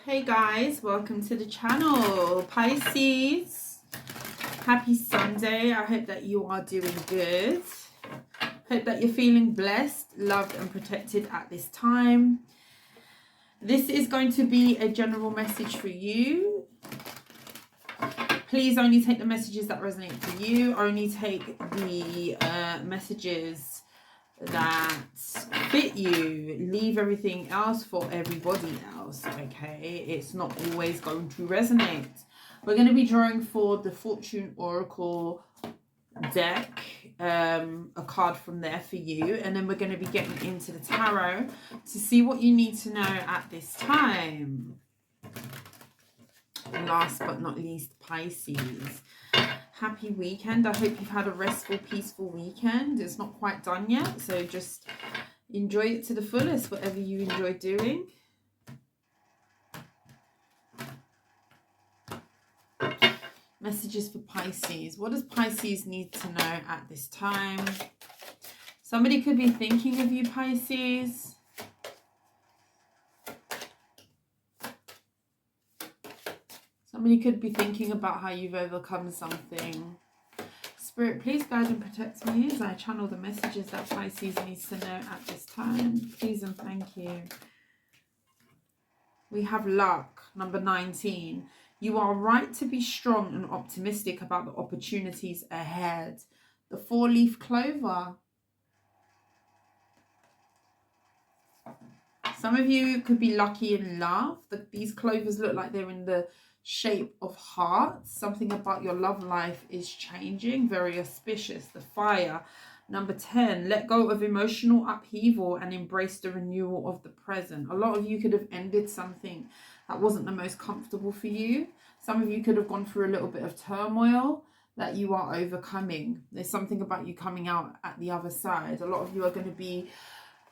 Hey guys, welcome to the channel. Pisces, happy Sunday. I hope that you are doing good. Hope that you're feeling blessed, loved and protected at this time. This is going to be a general message for you. Please only take the messages that resonate for you. Only take the messages that fit you. Leave everything else for everybody else, okay? It's not always going to resonate. We're going to be drawing for the Fortune Oracle deck, a card from there for you, and then we're going to be getting into the tarot to see what you need to know at this time. And last but not least, Pisces, happy weekend. I hope you've had a restful, peaceful weekend. It's not quite done yet, so just enjoy it to the fullest, whatever you enjoy doing. Messages for Pisces. What does Pisces need to know at this time? Somebody could be thinking of you, Pisces. Somebody could be thinking about how you've overcome something. Spirit, please guide and protect me as I channel the messages that Pisces needs to know at this time. Please and thank you. We have luck, number 19. You are right to be strong and optimistic about the opportunities ahead. The 4-leaf clover. Some of you could be lucky in love. These clovers look like they're in the shape of hearts. Something about your love life is changing. Very auspicious. The fire. Number 10, let go of emotional upheaval and embrace the renewal of the present. A lot of you could have ended something that wasn't the most comfortable for you. Some of you could have gone through a little bit of turmoil that you are overcoming. There's something about you coming out at the other side. A lot of you are going to be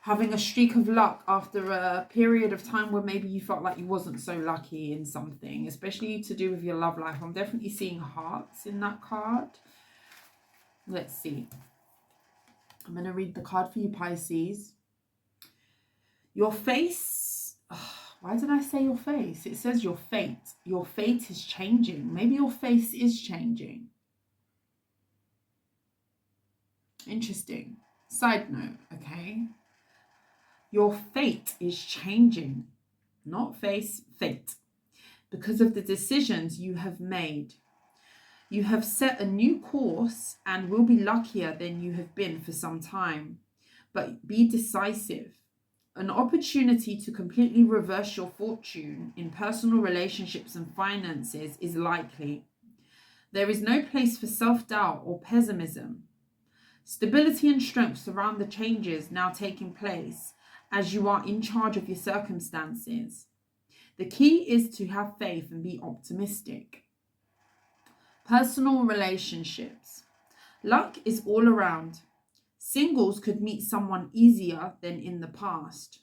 having a streak of luck after a period of time where maybe you felt like you wasn't so lucky in something, especially to do with your love life. I'm definitely seeing hearts in that card. Let's see. I'm going to read the card for you, Pisces. Your face. Oh, why did I say your face? It says your fate. Your fate is changing. Maybe your face is changing. Interesting. Side note, okay? Your fate is changing. Not face, fate. Because of the decisions you have made. You have set a new course and will be luckier than you have been for some time. But be decisive. An opportunity to completely reverse your fortune in personal relationships and finances is likely. There is no place for self-doubt or pessimism. Stability and strength surround the changes now taking place as you are in charge of your circumstances. The key is to have faith and be optimistic. Personal relationships. Luck is all around. Singles could meet someone easier than in the past.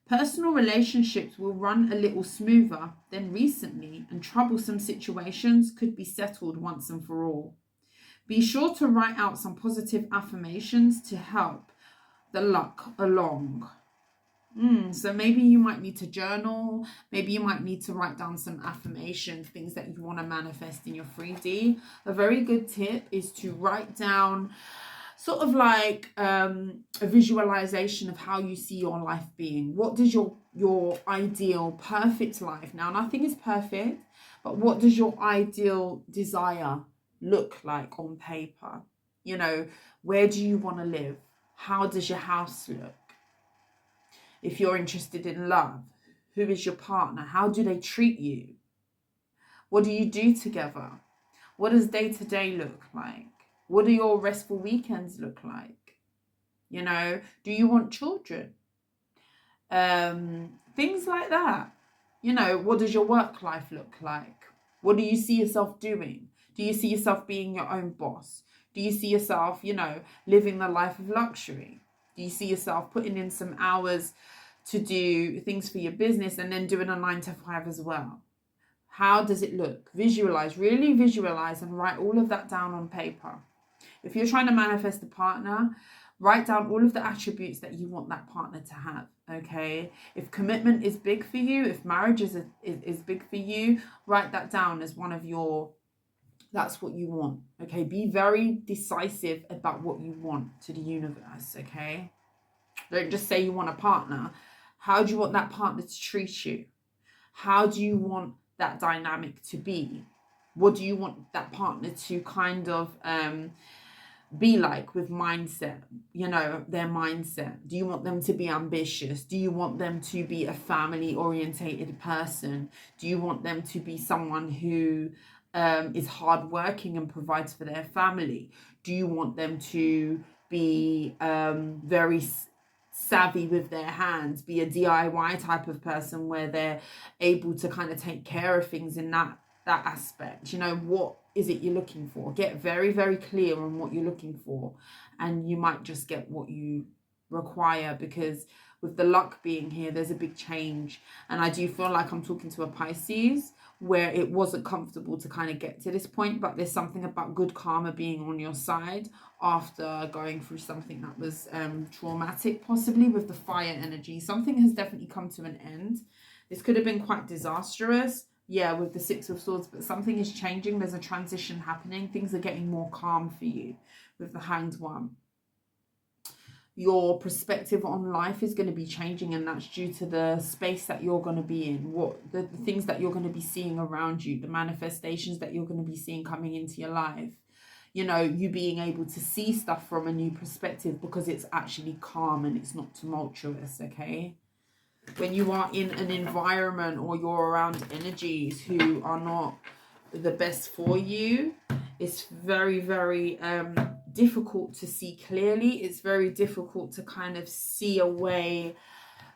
Personal relationships will run a little smoother than recently, and troublesome situations could be settled once and for all. Be sure to write out some positive affirmations to help the luck along. So maybe you might need to journal. Maybe you might need to write down some affirmations, things that you want to manifest in your 3D. A very good tip is to write down sort of like a visualization of how you see your life being. What does your ideal perfect life, now nothing is perfect, but what does your ideal desire look like on paper? You know, where do you want to live? How does your house look? If you're interested in love, who is your partner? How do they treat you? What do you do together? What does day-to-day look like? What do your restful weekends look like? You know, do you want children? Things like that. You know, what does your work life look like? What do you see yourself doing? Do you see yourself being your own boss? Do you see yourself, you know, living the life of luxury? Do you see yourself putting in some hours to do things for your business and then doing a 9-to-5 as well? How does it look? Visualize, really visualize, and write all of that down on paper. If you're trying to manifest a partner, Write down all of the attributes that you want that partner to have, okay? If commitment is big for you, if marriage is big for you, write that down as one of your, that's what you want, okay? Be very decisive about what you want to the universe, okay? Don't just say you want a partner. How do you want that partner to treat you? How do you want that dynamic to be? What do you want that partner to kind of be like with mindset, you know, their mindset? Do you want them to be ambitious? Do you want them to be a family orientated person? Do you want them to be someone who is hardworking and provides for their family? Do you want them to be very savvy with their hands, be a DIY type of person where they're able to kind of take care of things in that aspect? You know, what is it you're looking for? Get very, very clear on what you're looking for, and you might just get what you require, because with the luck being here, there's a big change. And I do feel like I'm talking to a Pisces where it wasn't comfortable to kind of get to this point, but there's something about good karma being on your side after going through something that was traumatic, possibly with the fire energy. Something has definitely come to an end. This could have been quite disastrous, yeah, with the Six of Swords, but something is changing. There's a transition happening. Things are getting more calm for you with the Hanged One. Your perspective on life is going to be changing, and that's due to the space that you're going to be in, what the things that you're going to be seeing around you, the manifestations that you're going to be seeing coming into your life. You know, you being able to see stuff from a new perspective because it's actually calm and it's not tumultuous, okay? When you are in an environment or you're around energies who are not the best for you, it's very, very difficult to see clearly. It's very difficult to kind of see a way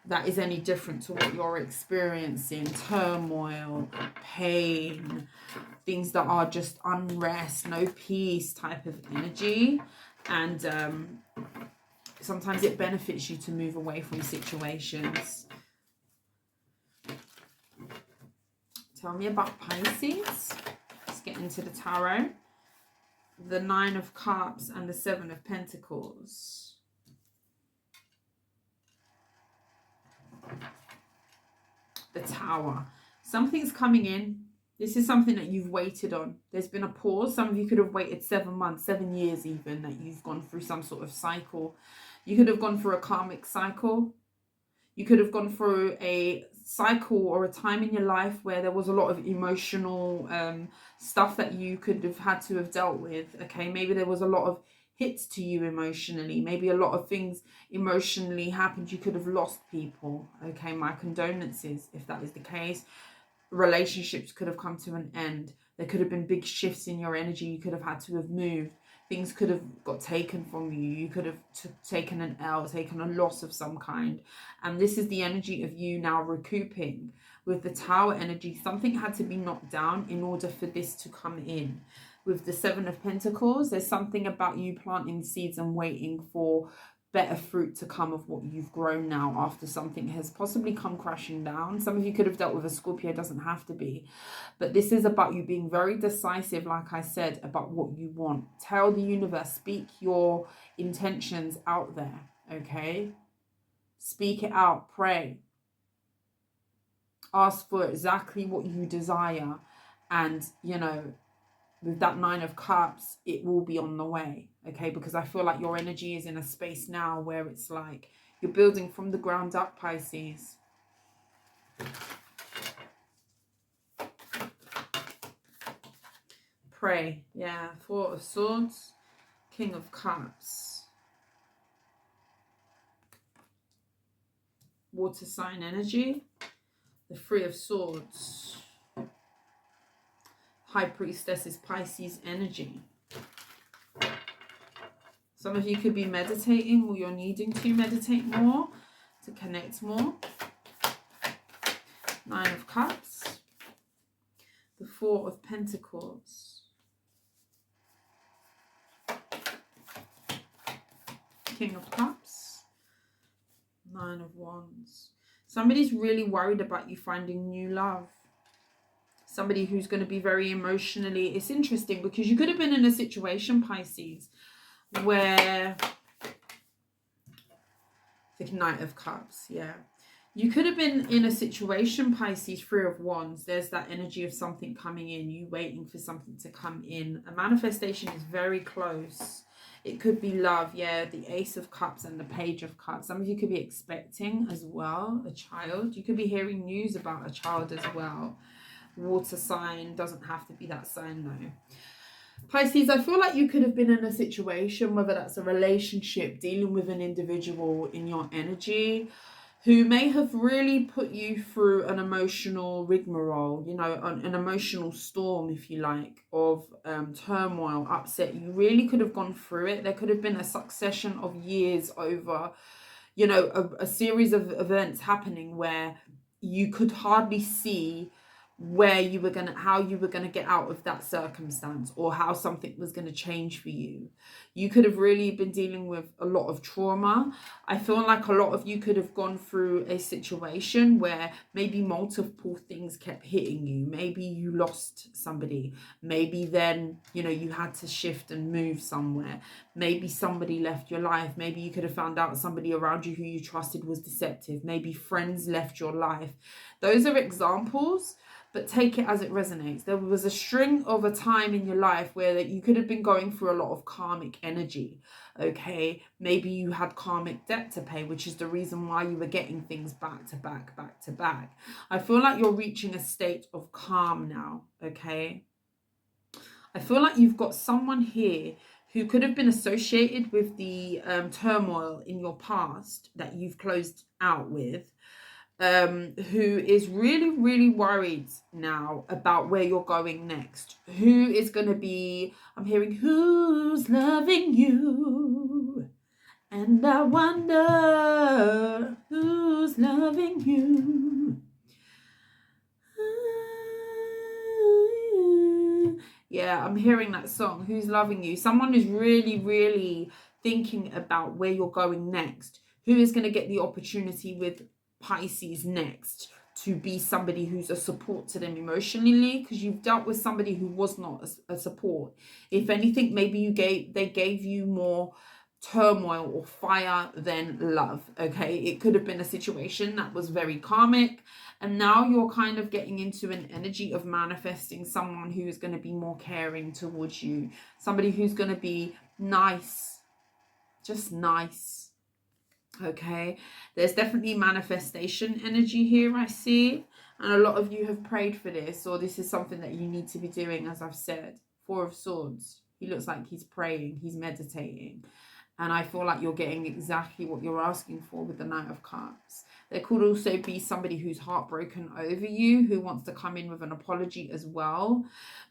that is any different to what you're experiencing. Turmoil, pain, things that are just unrest, no peace type of energy. And sometimes it benefits you to move away from situations. Tell me about Pisces. Let's get into the tarot. The Nine of Cups and the Seven of Pentacles. The Tower. Something's coming in. This is something that you've waited on. There's been a pause. Some of you could have waited 7 months, 7 years even, that you've gone through some sort of cycle. You could have gone through a karmic cycle. You could have gone through a cycle or a time in your life where there was a lot of emotional stuff that you could have had to have dealt with. Okay, maybe there was a lot of hits to you emotionally. Maybe a lot of things emotionally happened. You could have lost people. Okay, my condolences if that is the case. Relationships could have come to an end. There could have been big shifts in your energy. You could have had to have moved. Things could have got taken from you. You could have taken an L, taken a loss of some kind. And this is the energy of you now recouping. With the Tower energy, something had to be knocked down in order for this to come in. With the Seven of Pentacles, there's something about you planting seeds and waiting for better fruit to come of what you've grown now after something has possibly come crashing down. Some of you could have dealt with a Scorpio, it doesn't have to be. But this is about you being very decisive, like I said, about what you want. Tell the universe, speak your intentions out there, okay? Speak it out, pray. Ask for exactly what you desire. And, you know, with that Nine of Cups, it will be on the way, okay? Because I feel like your energy is in a space now where it's like you're building from the ground up, Pisces. Pray, yeah. Four of Swords, King of Cups. Water sign energy. The Three of Swords. High Priestess is Pisces energy. Some of you could be meditating, or you're needing to meditate more, to connect more. Nine of Cups. The Four of Pentacles. King of Cups. Nine of Wands. Somebody's really worried about you finding new love. Somebody who's going to be very emotionally... It's interesting because you could have been in a situation, Pisces, where The Knight of Cups, yeah. You could have been in a situation, Pisces, Three of Wands. There's that energy of something coming in, you waiting for something to come in. A manifestation is very close. It could be love, yeah, the Ace of Cups and the Page of Cups. Some of you could be expecting as well a child. You could be hearing news about a child as well. Water sign, doesn't have to be that sign though. Pisces, I feel like you could have been in a situation, whether that's a relationship, dealing with an individual in your energy, who may have really put you through an emotional rigmarole, you know, an emotional storm, if you like, of turmoil, upset. You really could have gone through it. There could have been a succession of years over, you know, a series of events happening where you could hardly see where you were gonna, how you were gonna get out of that circumstance, or how something was gonna change for you. You could have really been dealing with a lot of trauma. I feel like a lot of you could have gone through a situation where maybe multiple things kept hitting you. Maybe you lost somebody. Maybe then, you know, you had to shift and move somewhere. Maybe somebody left your life. Maybe you could have found out somebody around you who you trusted was deceptive. Maybe friends left your life. Those are examples, but take it as it resonates. There was a string of a time in your life where that you could have been going through a lot of karmic energy, okay? Maybe you had karmic debt to pay, which is the reason why you were getting things back to back, back to back. I feel like you're reaching a state of calm now, okay? I feel like you've got someone here who could have been associated with the turmoil in your past that you've closed out with, who is really worried now about where you're going next. Who is going to be, I'm hearing, who's loving you? And I wonder who's loving you. Yeah, I'm hearing that song, Who's Loving You? Someone is really thinking about where you're going next. Who is going to get the opportunity with Pisces next to be somebody who's a support to them emotionally, because you've dealt with somebody who was not a support. If anything, maybe they gave you more turmoil or fire than love, okay? It could have been a situation that was very karmic, and now you're kind of getting into an energy of manifesting someone who is going to be more caring towards you, somebody who's going to be nice, just nice. Okay, there's definitely manifestation energy here, I see, and a lot of you have prayed for this, or this is something that you need to be doing. As I've said, Four of Swords, he looks like he's praying, he's meditating, and I feel like you're getting exactly what you're asking for with the Knight of Cups. There could also be somebody who's heartbroken over you, who wants to come in with an apology as well.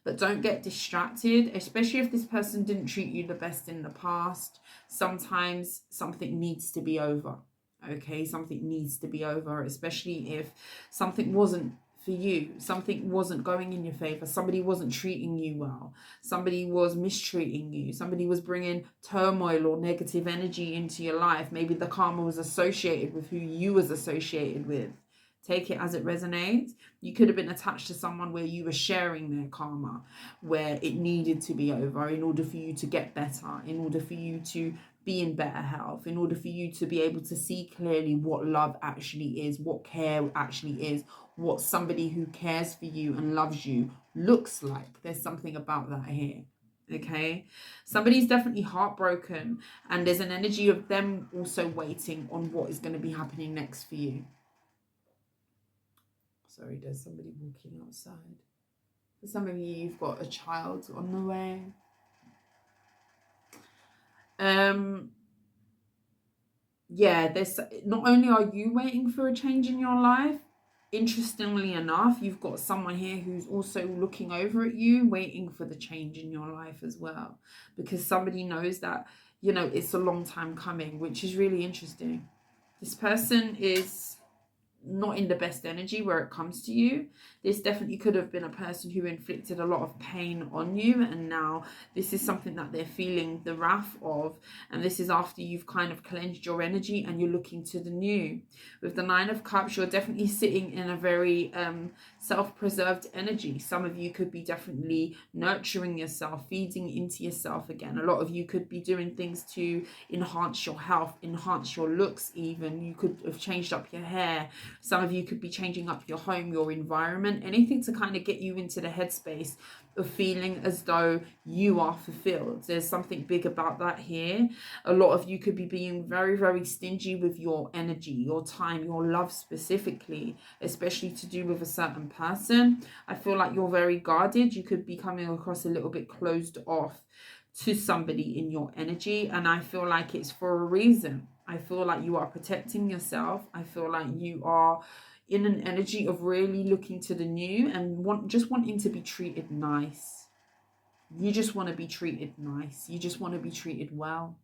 But don't get distracted, especially if this person didn't treat you the best in the past. Sometimes something needs to be over, okay? Something needs to be over, especially if something wasn't for you, something wasn't going in your favor, somebody wasn't treating you well, somebody was mistreating you, somebody was bringing turmoil or negative energy into your life. Maybe the karma was associated with who you was associated with. Take it as it resonates. You could have been attached to someone where you were sharing their karma, where it needed to be over in order for you to get better, in order for you to be in better health, in order for you to be able to see clearly what love actually is, what care actually is, what somebody who cares for you and loves you looks like. There's something about that here. Okay, somebody's definitely heartbroken, and there's an energy of them also waiting on what is going to be happening next for you. Sorry, there's somebody walking outside. For some of you, you've got a child on the way. Yeah, there's, not only are you waiting for a change in your life, interestingly enough, you've got someone here who's also looking over at you, waiting for the change in your life as well, because somebody knows that, you know, it's a long time coming, which is really interesting. This person is not in the best energy where it comes to you. This definitely could have been a person who inflicted a lot of pain on you, and now this is something that they're feeling the wrath of, and this is after you've kind of cleansed your energy and you're looking to the new. With the Nine of Cups, you're definitely sitting in a very self-preserved energy. Some of you could be definitely nurturing yourself, feeding into yourself again. A lot of you could be doing things to enhance your health, enhance your looks even. You could have changed up your hair. Some of you could be changing up your home, your environment, anything to kind of get you into the headspace of feeling as though you are fulfilled. There's something big about that here. A lot of you could be being very, very stingy with your energy, your time, your love specifically, especially to do with a certain person. I feel like you're very guarded. You could be coming across a little bit closed off to somebody in your energy, and I feel like it's for a reason. I feel like you are protecting yourself. I feel like you are in an energy of really looking to the new and just wanting to be treated nice. You just want to be treated nice. You just want to be treated well.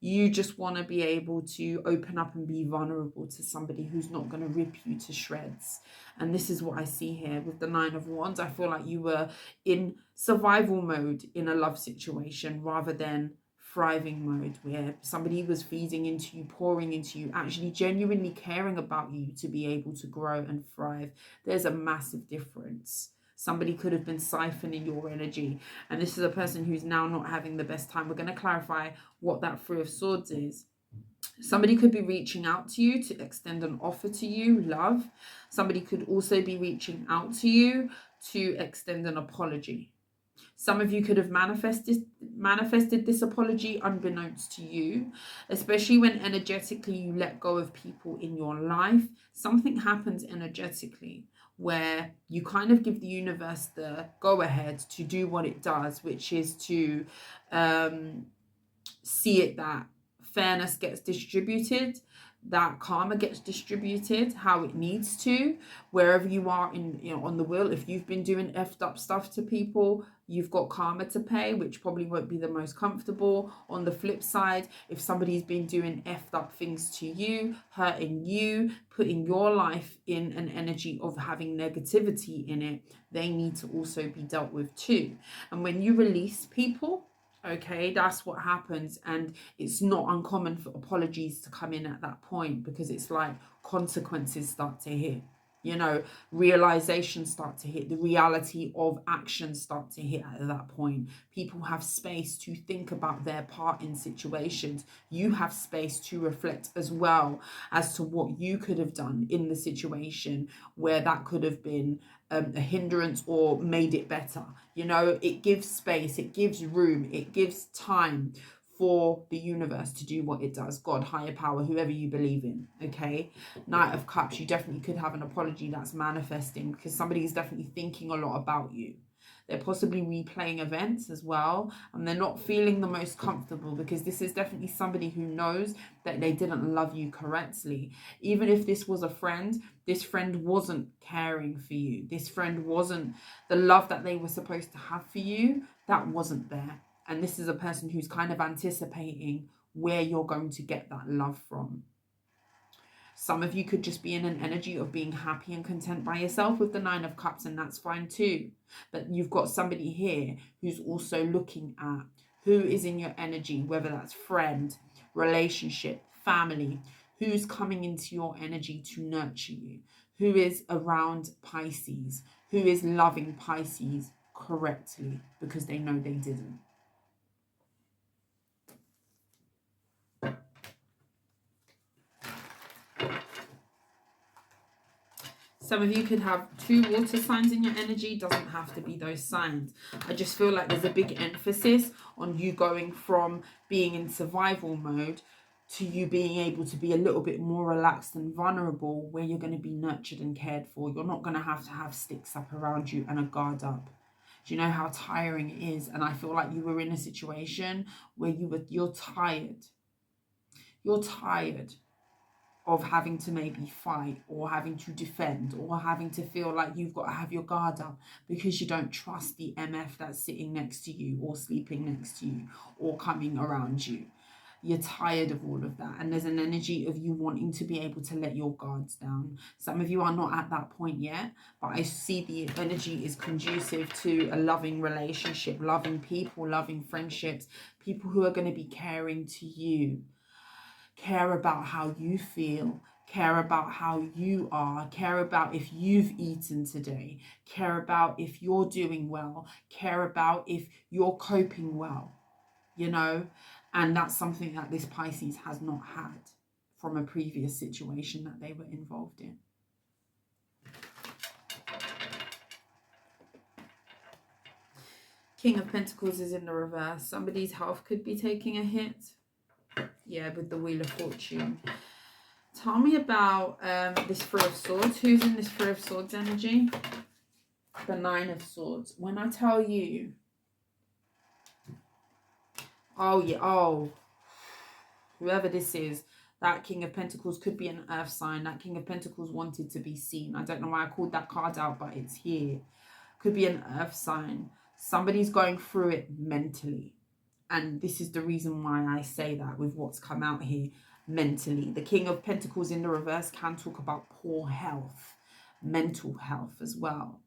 You just want to be able to open up and be vulnerable to somebody who's not going to rip you to shreds. And this is what I see here with the Nine of Wands. I feel like you were in survival mode in a love situation rather than thriving mode, where somebody was feeding into you, pouring into you, actually genuinely caring about you to be able to grow and thrive. There's a massive difference. Somebody could have been siphoning your energy, and this is a person who's now not having the best time. We're going to clarify what that Three of Swords is. Somebody could be reaching out to you to extend an offer to you, love. Somebody could also be reaching out to you to extend an apology. Some of you could have manifested this apology unbeknownst to you, especially when energetically you let go of people in your life. Something happens energetically where you kind of give the universe the go-ahead to do what it does, which is to see it that fairness gets distributed, that karma gets distributed how it needs to, wherever you are in, on the wheel. If you've been doing effed up stuff to people, you've got karma to pay, which probably won't be the most comfortable. On the flip side, if somebody's been doing effed up things to you, hurting you, putting your life in an energy of having negativity in it, they need to also be dealt with too. And when you release people, okay, that's what happens. And it's not uncommon for apologies to come in at that point, because it's like consequences start to hit, realizations start to hit, the reality of actions start to hit at that point. People have space to think about their part in situations. You have space to reflect as well as to what you could have done in the situation where that could have been a hindrance or made it better. It gives space, it gives room, it gives time for the universe to do what it does. God, higher power, whoever you believe in. Okay, Knight of Cups, you definitely could have an apology that's manifesting, because somebody is definitely thinking a lot about you. They're possibly replaying events as well, and they're not feeling the most comfortable, because this is definitely somebody who knows that they didn't love you correctly. Even if this was a friend, this friend wasn't caring for you. This friend wasn't the love that they were supposed to have for you. That wasn't there. And this is a person who's kind of anticipating where you're going to get that love from. Some of you could just be in an energy of being happy and content by yourself with the Nine of Cups, and that's fine too. But you've got somebody here who's also looking at who is in your energy, whether that's friend, relationship, family, who's coming into your energy to nurture you, who is around Pisces, who is loving Pisces correctly because they know they didn't. Some of you could have 2 water signs in your energy. Doesn't have to be those signs. I just feel like there's a big emphasis on you going from being in survival mode to you being able to be a little bit more relaxed and vulnerable, where you're going to be nurtured and cared for. You're not going to have sticks up around you and a guard up. Do you know how tiring it is? And I feel like you were in a situation where you're tired. You're tired of having to maybe fight or having to defend or having to feel like you've got to have your guard up because you don't trust the MF that's sitting next to you or sleeping next to you or coming around you. You're tired of all of that. And there's an energy of you wanting to be able to let your guards down. Some of you are not at that point yet, but I see the energy is conducive to a loving relationship, loving people, loving friendships, people who are going to be caring to you, care about how you feel, care about how you are, care about if you've eaten today, care about if you're doing well, care about if you're coping well, you know. And that's something that this Pisces has not had from a previous situation that they were involved in. King of Pentacles is in the reverse. Somebody's health could be taking a hit. Yeah, with the Wheel of Fortune. Tell me about this Three of Swords. Who's in this Three of Swords energy? The Nine of Swords. When I tell you... Oh, yeah. Oh. Whoever this is, that King of Pentacles could be an earth sign. That King of Pentacles wanted to be seen. I don't know why I called that card out, but it's here. Could be an earth sign. Somebody's going through it mentally. And this is the reason why I say that with what's come out here mentally. The King of Pentacles in the reverse can talk about poor health, mental health as well.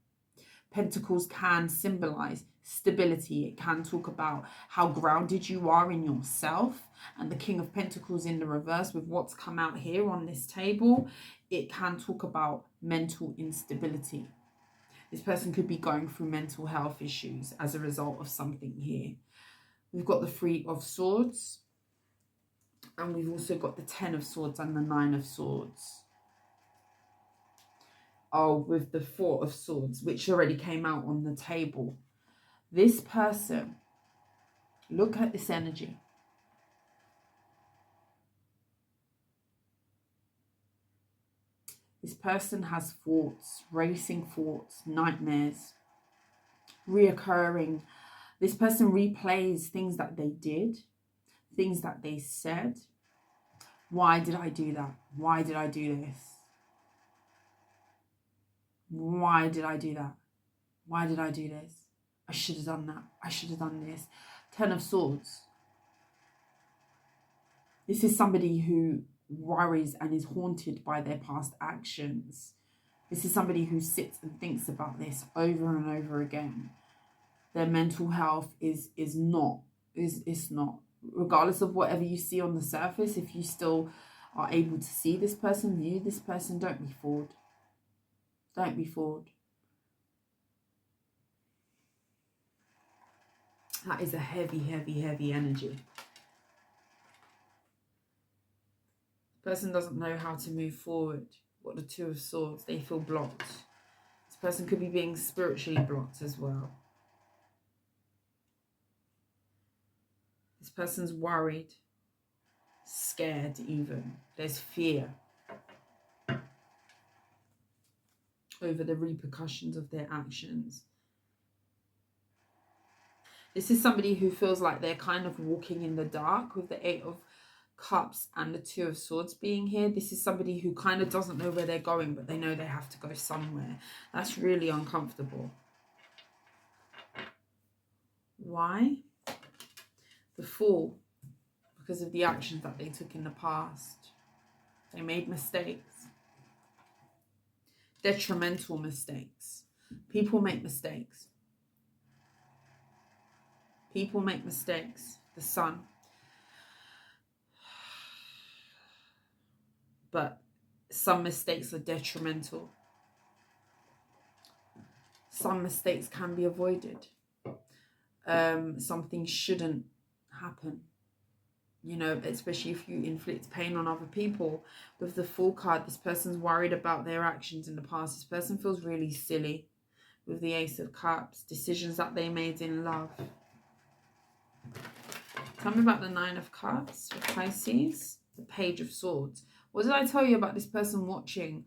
Pentacles can symbolize stability. It can talk about how grounded you are in yourself. And the King of Pentacles in the reverse with what's come out here on this table, it can talk about mental instability. This person could be going through mental health issues as a result of something here. We've got the Three of Swords. And we've also got the Ten of Swords and the Nine of Swords. Oh, with the Four of Swords, which already came out on the table. This person, look at this energy. This person has thoughts, racing thoughts, nightmares, reoccurring. This person replays things that they did, things that they said. Why did I do that? Why did I do this? Why did I do that? Why did I do this? I should have done that. I should have done this. Ten of Swords. This is somebody who worries and is haunted by their past actions. This is somebody who sits and thinks about this over and over again. Their mental health is not. Regardless of whatever you see on the surface, if you still are able to see this person, view this person, don't be fooled. Don't be fooled. That is a heavy, heavy, heavy energy. The person doesn't know how to move forward. What the Two of Swords, they feel blocked. This person could be being spiritually blocked as well. This person's worried, scared even. There's fear over the repercussions of their actions. This is somebody who feels like they're kind of walking in the dark with the Eight of Cups and the Two of Swords being here. This is somebody who kind of doesn't know where they're going, but they know they have to go somewhere. That's really uncomfortable. Why? The Fool. Because of the actions that they took in the past. They made mistakes. Detrimental mistakes. People make mistakes. People make mistakes. The Sun. But some mistakes are detrimental. Some mistakes can be avoided. Something shouldn't happen. You know, especially if you inflict pain on other people. With the Fool card, this person's worried about their actions in the past. This person feels really silly. With the Ace of Cups, decisions that they made in love. Tell me about the Nine of Cups for Pisces. The Page of Swords. What did I tell you about this person watching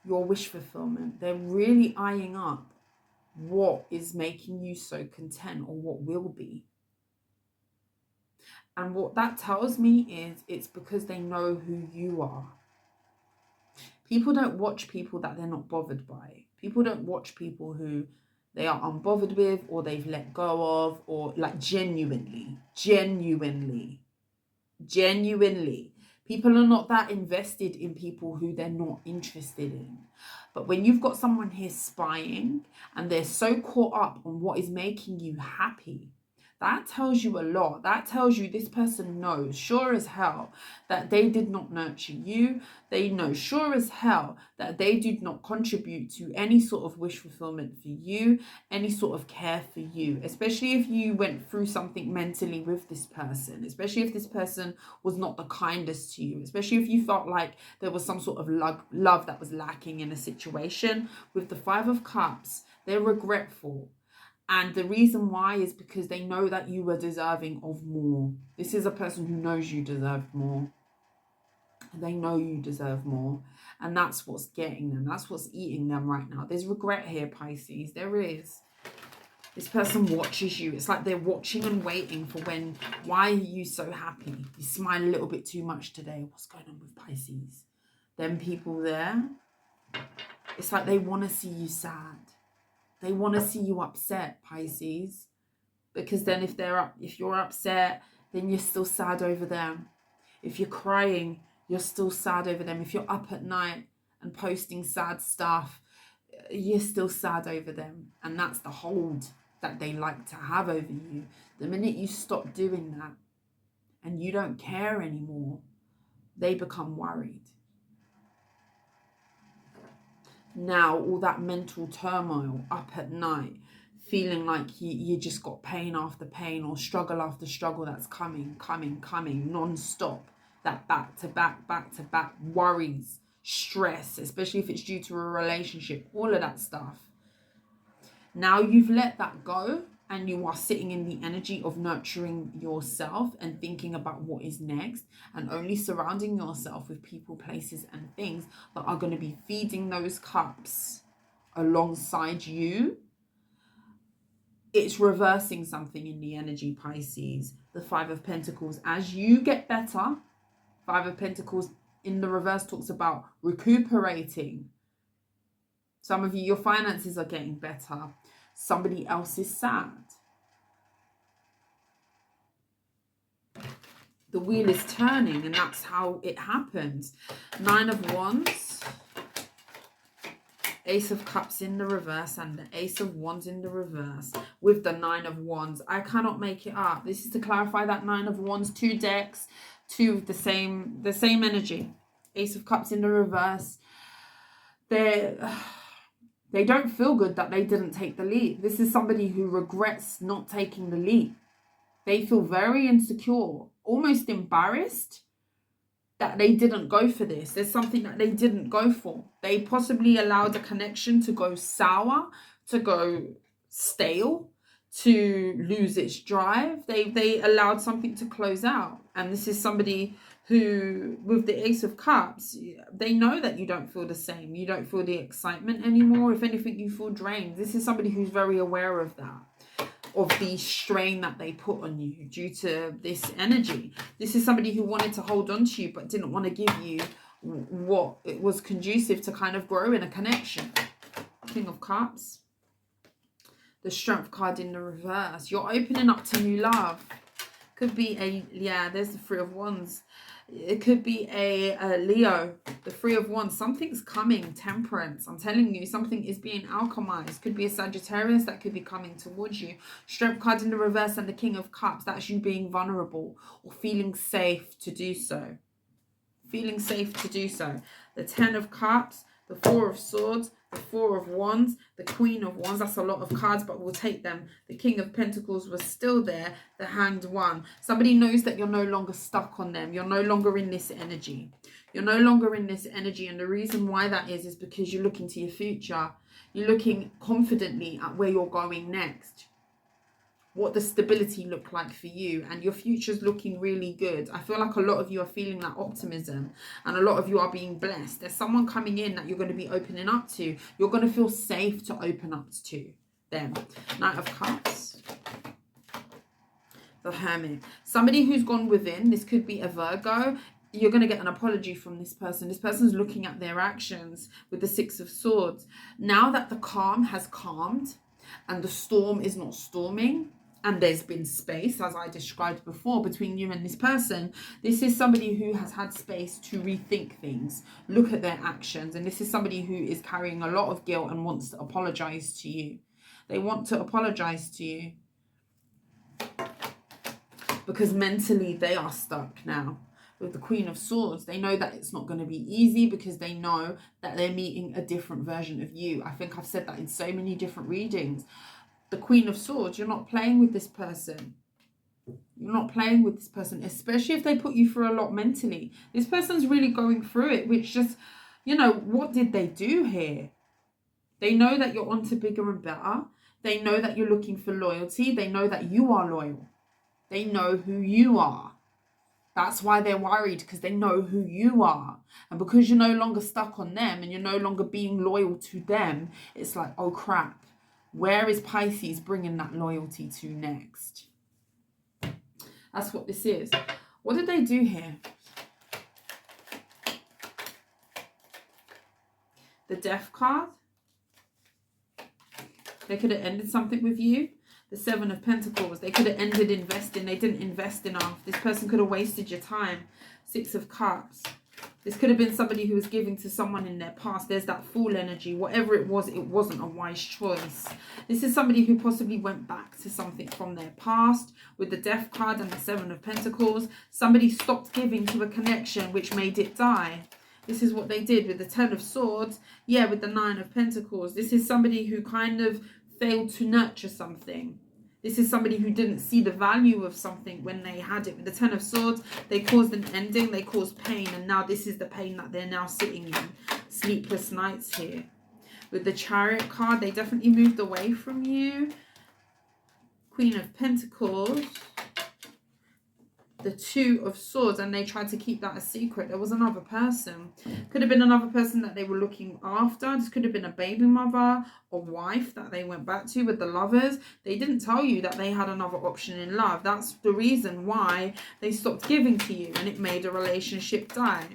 your wish fulfillment? They're really eyeing up what is making you so content, or what will be. And what that tells me is it's because they know who you are. People don't watch people that they're not bothered by. People don't watch people who they are unbothered with, or they've let go of, or like genuinely. Genuinely. People are not that invested in people who they're not interested in. But when you've got someone here spying and they're so caught up on what is making you happy, that tells you a lot. That tells you this person knows, sure as hell, that they did not nurture you. They know, sure as hell, that they did not contribute to any sort of wish fulfillment for you, any sort of care for you, especially if you went through something mentally with this person, especially if this person was not the kindest to you, especially if you felt like there was some sort of love that was lacking in a situation. With the Five of Cups, they're regretful. And the reason why is because they know that you were deserving of more. This is a person who knows you deserve more. They know you deserve more. And that's what's getting them. That's what's eating them right now. There's regret here, Pisces. There is. This person watches you. It's like they're watching and waiting for when, why are you so happy? You smile a little bit too much today. What's going on with Pisces? Them people there, it's like they want to see you sad. They want to see you upset, Pisces. Because then if you're upset, then you're still sad over them. If you're crying, you're still sad over them. If you're up at night and posting sad stuff, you're still sad over them. And that's the hold that they like to have over you. The minute you stop doing that and you don't care anymore, they become worried. Now, all that mental turmoil up at night, feeling like you just got pain after pain or struggle after struggle that's coming, non-stop. That back-to-back worries, stress, especially if it's due to a relationship, all of that stuff. Now you've let that go and you are sitting in the energy of nurturing yourself and thinking about what is next and only surrounding yourself with people, places and things that are going to be feeding those cups alongside you. It's reversing something in the energy, Pisces. The Five of Pentacles. As you get better, Five of Pentacles in the reverse talks about recuperating. Some of you, your finances are getting better. Somebody else is sad. The wheel is turning and that's how it happens. Nine of Wands. Ace of Cups in the reverse and the Ace of Wands in the reverse with the Nine of Wands. I cannot make it up. This is to clarify that Nine of Wands, two decks, two of the same energy. Ace of Cups in the reverse. They don't feel good that they didn't take the leap. This is somebody who regrets not taking the leap. They feel very insecure, almost embarrassed that they didn't go for this. There's something that they didn't go for. They possibly allowed a connection to go sour, to go stale, to lose its drive. They allowed something to close out. And this is somebody who, with the Ace of Cups, they know that you don't feel the same. You don't feel the excitement anymore. If anything, you feel drained. This is somebody who's very aware of that, of the strain that they put on you due to this energy. This is somebody who wanted to hold on to you but didn't want to give you what it was conducive to kind of grow in a connection. King of Cups. The Strength card in the reverse. You're opening up to new love. Could be there's the Three of Wands. It could be a Leo, the Three of Wands. Something's coming, Temperance. I'm telling you, something is being alchemized. Could be a Sagittarius that could be coming towards you. Strength card in the reverse and the King of Cups. That's you being vulnerable or feeling safe to do so. Feeling safe to do so. The Ten of Cups, the Four of Swords, the Four of Wands, the Queen of Wands. That's a lot of cards, but we'll take them. The King of Pentacles was still there. The Hanged One. Somebody knows that you're no longer stuck on them. You're no longer in this energy. You're no longer in this energy. And the reason why that is because you're looking to your future. You're looking confidently at where you're going next. What the stability look like for you, and your future's looking really good. I feel like a lot of you are feeling that optimism and a lot of you are being blessed. There's someone coming in that you're going to be opening up to. You're going to feel safe to open up to them. Knight of Cups. The Hermit. Somebody who's gone within. This could be a Virgo. You're going to get an apology from this person. This person's looking at their actions with the Six of Swords. Now that the calm has calmed and the storm is not storming, and there's been space, as I described before, between you and this person. This is somebody who has had space to rethink things, look at their actions, and this is somebody who is carrying a lot of guilt and wants to apologize to you. They want to apologize to you because mentally they are stuck now. With the Queen of Swords, they know that it's not going to be easy because they know that they're meeting a different version of you. I think I've said that in so many different readings. The Queen of Swords, you're not playing with this person. You're not playing with this person, especially if they put you through a lot mentally. This person's really going through it, which just, you know, what did they do here? They know that you're on to bigger and better. They know that you're looking for loyalty. They know that you are loyal. They know who you are. That's why they're worried, because they know who you are. And because you're no longer stuck on them and you're no longer being loyal to them, it's like, oh crap, where is Pisces bringing that loyalty to next? That's what this is. What did they do here? The Death card. They could have ended something with you. The Seven of Pentacles. They could have ended investing. They didn't invest enough. This person could have wasted your time. Six of Cups. This could have been somebody who was giving to someone in their past. There's that Fool energy. Whatever it wasn't a wise choice. This is somebody who possibly went back to something from their past. With the Death card and the Seven of Pentacles. Somebody stopped giving to a connection which made it die. This is what they did with the Ten of Swords. Yeah, with the Nine of Pentacles. This is somebody who kind of failed to nurture something. This is somebody who didn't see the value of something when they had it. With the Ten of Swords, they caused an ending, they caused pain, and now this is the pain that they're now sitting in. Sleepless nights here. With the Chariot card, they definitely moved away from you. Queen of Pentacles. The Two of Swords, and they tried to keep that a secret. There was another person. Could have been another person that they were looking after. This could have been a baby mother or wife that they went back to. With the Lovers, they didn't tell you that they had another option in love. That's the reason why they stopped giving to you, and it made a relationship die.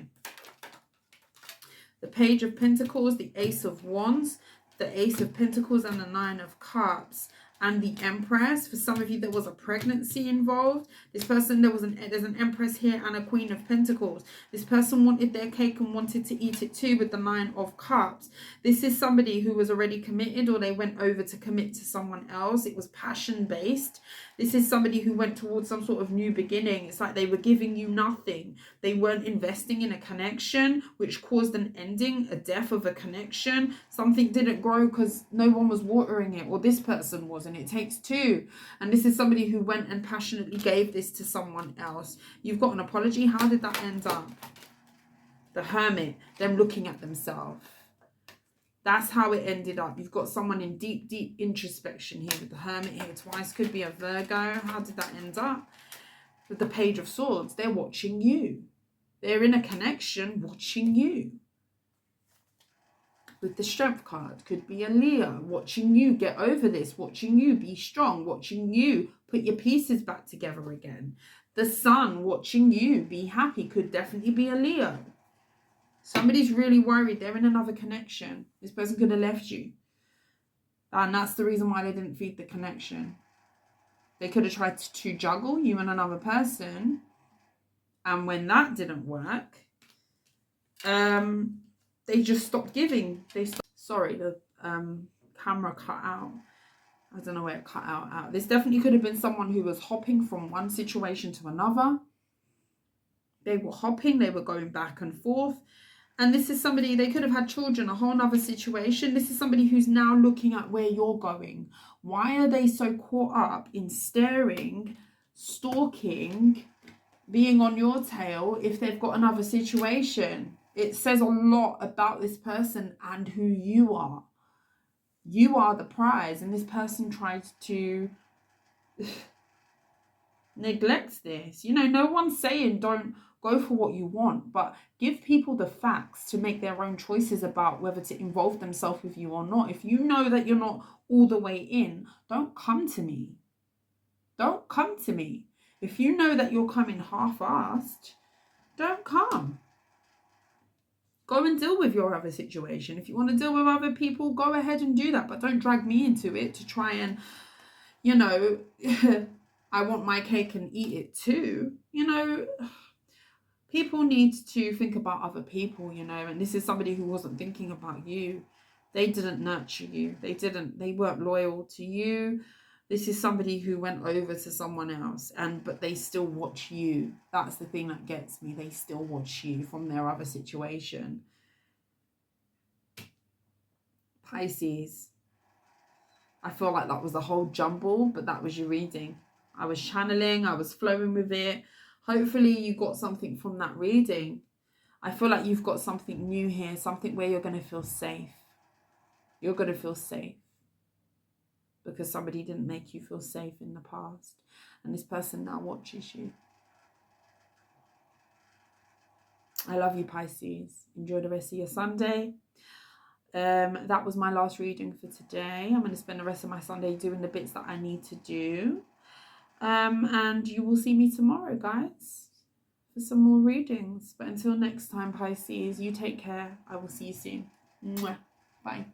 The Page of Pentacles, the Ace of Wands, the Ace of Pentacles, and the Nine of Cups. And the Empress. For some of you, there was a pregnancy involved. This person, there's an Empress here and a Queen of Pentacles. This person wanted their cake and wanted to eat it too, with the Nine of Cups. This is somebody who was already committed, or they went over to commit to someone else. It was passion based. This is somebody who went towards some sort of new beginning. It's like they were giving you nothing. They weren't investing in a connection, which caused an ending, a death of a connection. Something didn't grow because no one was watering it, or this person was. And it takes two. And this is somebody who went and passionately gave this to someone else. You've got an apology. How did that end up? The Hermit, them looking at themselves. That's how it ended up. You've got someone in deep, deep introspection here with the Hermit here twice. Could be a Virgo. How did that end up? With the Page of Swords, they're watching you. They're in a connection watching you. With the Strength card, could be a Leo watching you get over this, watching you be strong, watching you put your pieces back together again. The Sun watching you be happy, could definitely be a Leo. Somebody's really worried. They're in another connection. This person could have left you. And that's the reason why they didn't feed the connection. They could have tried to juggle you and another person. And when that didn't work, they just stopped giving. Sorry, the camera cut out. I don't know where it cut out. This definitely could have been someone who was hopping from one situation to another. They were hopping. They were going back and forth. And this is somebody, they could have had children, a whole nother situation. This is somebody who's now looking at where you're going. Why are they so caught up in staring, stalking, being on your tail if they've got another situation? It says a lot about this person and who you are. You are the prize, and this person tries to neglect this. You know, no one's saying don't go for what you want, but give people the facts to make their own choices about whether to involve themselves with you or not. If you know that you're not all the way in, don't come to me. Don't come to me. If you know that you're coming half-assed, don't come. Go and deal with your other situation. If you want to deal with other people, go ahead and do that, but don't drag me into it to try and, you know, I want my cake and eat it too. You know, people need to think about other people, you know, and this is somebody who wasn't thinking about you. They didn't nurture you. They weren't loyal to you. This is somebody who went over to someone else, but they still watch you. That's the thing that gets me. They still watch you from their other situation. Pisces. I feel like that was the whole jumble, but that was your reading. I was channeling, I was flowing with it. Hopefully you got something from that reading. I feel like you've got something new here, something where you're going to feel safe. You're going to feel safe because somebody didn't make you feel safe in the past. And this person now watches you. I love you, Pisces. Enjoy the rest of your Sunday. That was my last reading for today. I'm going to spend the rest of my Sunday doing the bits that I need to do. And you will see me tomorrow, guys, for some more readings. But until next time, Pisces, you take care. I will see you soon. Mwah. Bye.